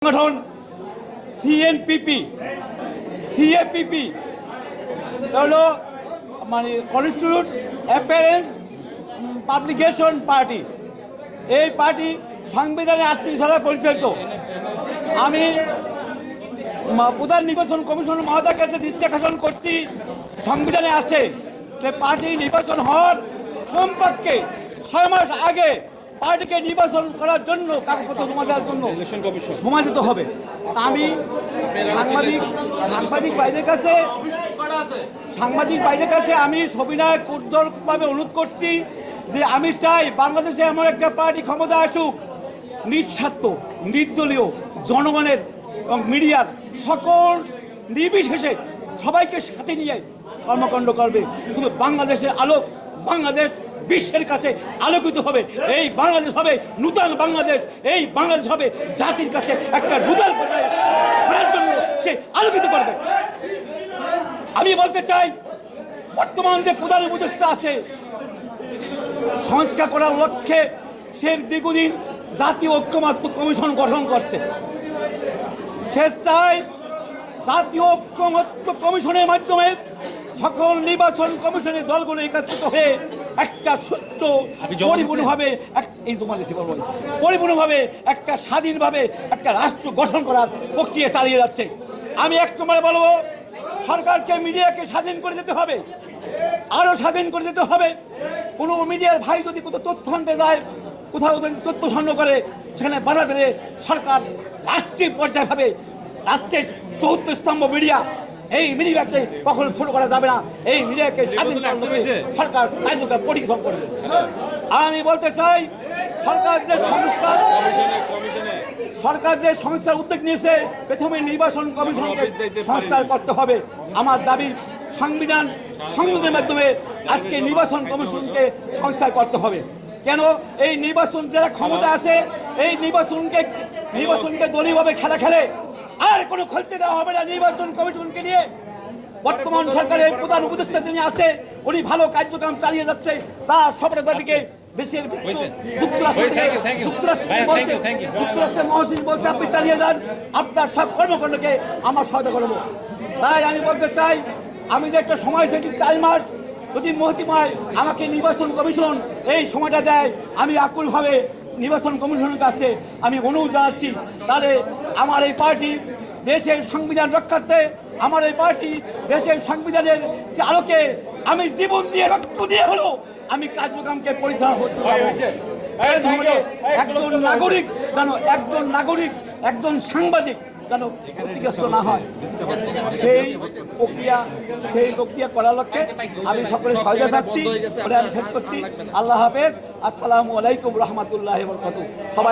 সংগঠন সিএপিপি হলো মানে কনস্টিটিউট অ্যাপিয়ারেন্স পাবলিকেশন পার্টি। এই পার্টি সংবিধানে 38 ধারা পরিচালিত। আমি প্রধান নির্বাচন কমিশন মহোদয়ের কাছে দৃষ্টি আকর্ষণ করছি, সংবিধানে আছে যে পার্টি নির্বাচন হওয়ার কমপক্ষে 6 মাস আগে পার্টিকে নির্বাচন করার জন্য কাগজপত্র জমা দেওয়ার জন্য সময় দিতে হবে। আমি সাংবাদিক ভাইদের কাছে আমি সবিনয় উদ্যোগভাবে অনুরোধ করছি যে আমি চাই বাংলাদেশে এমন একটা পার্টি ক্ষমতা আসুক, নিঃস্বার্থ নির্দলীয় জনগণের এবং মিডিয়ার সকল নির্বিশেষে সবাইকে সাথে নিয়ে কর্মকাণ্ড করবে। শুধু বাংলাদেশের আলোক, বাংলাদেশ বিশ্বের কাছে আলোকিত হবে। এই বাংলাদেশ হবে নূতন বাংলাদেশ। এই বাংলাদেশ হবে জাতির কাছে একটা নূতন পর্যায়ে করার জন্য সে আলোকিত করবে। আমি বলতে চাই, বর্তমান যে প্রধান উপদেষ্টা আছে সংস্কার করার লক্ষ্যে সে দীর্ঘদিন জাতীয় ঐক্যমত্য কমিশন গঠন করছে। সে চায় জাতীয় ঐক্যমত্য কমিশনের মাধ্যমে সকল নির্বাচন কমিশনের দলগুলো একত্রিত হয়ে একটা সুস্থ পরিপূর্ণভাবে একটা স্বাধীনভাবে একটা রাষ্ট্র গঠন করার প্রক্রিয়া চালিয়ে যাচ্ছে। আমি এক নম্বরে বলবো, সরকারকে মিডিয়াকে স্বাধীন করে দিতে হবে, আরও স্বাধীন করে দিতে হবে। কোনো মিডিয়ার ভাই যদি কোথাও তথ্য আনতে যায়, কোথাও যদি তথ্য সংগ্রহ করে, সেখানে বাধা দিলে সরকার রাষ্ট্রীয় পর্যায়ভাবে রাষ্ট্রের চতুর্থ স্তম্ভ মিডিয়া, এই মিডিয়াকে কখনো ছোট করা যাবে না। এই মিডিয়াকে স্বাধীন সরকার কার্যকর পরিশ্রম করবে। আমি বলতে চাই, সরকার যে সংস্কার উদ্যোগ নিয়েছে, প্রথমে নির্বাচন কমিশনকে সংস্কার করতে হবে। আমার দাবি, সংবিধান সংশোধনের মাধ্যমে আজকে নির্বাচন কমিশনকে সংস্কার করতে হবে। কেন এই নির্বাচন যারা ক্ষমতা আছে, এই নির্বাচনকে দলীয়ভাবে খেলে আর কোনো খেলতে দেওয়া হবে না নির্বাচন কমিশনকে নিয়ে। বর্তমান সরকারের প্রধান উপদেষ্টা যিনি আছে, উনি ভালো কার্যক্রম চালিয়ে যাচ্ছে। তার সফলতা দিকে দেশের যুক্তরাষ্ট্রের মহাসচিব বলছে আপনি চালিয়ে যান, আপনার সব কর্মকাণ্ডকে আমরা সহায়তা করবো। তাই আমি বলতে চাই, আমি যে একটা সময় এসেছি 4 মাস, যদি মহতিমায় আমাকে নির্বাচন কমিশন এই সময়টা দেয়, আমি আকুলভাবে নির্বাচন কমিশনের কাছে আমি অনুরোধ জানাচ্ছি। তাহলে আমার এই পার্টি দেশের সংবিধান রক্ষার্থে, আমার এই পার্টি দেশের সংবিধানের যে আলোকে আমি জীবন দিয়ে রক্ত দিয়ে হলো আমি কার্যক্রমকে পরিচালনা করতে পারবো। একজন নাগরিক একজন সাংবাদিক যেন ক্ষতিগ্রস্ত না হয়, সেই প্রক্রিয়া করার লক্ষ্যে আমি সকলের সহায়তা চাচ্ছি বলে আমি শেষ করছি। আল্লাহ হাফেজ। আসসালামু আলাইকুম রহমতুল্লাহ বরকাতুহু। সবাই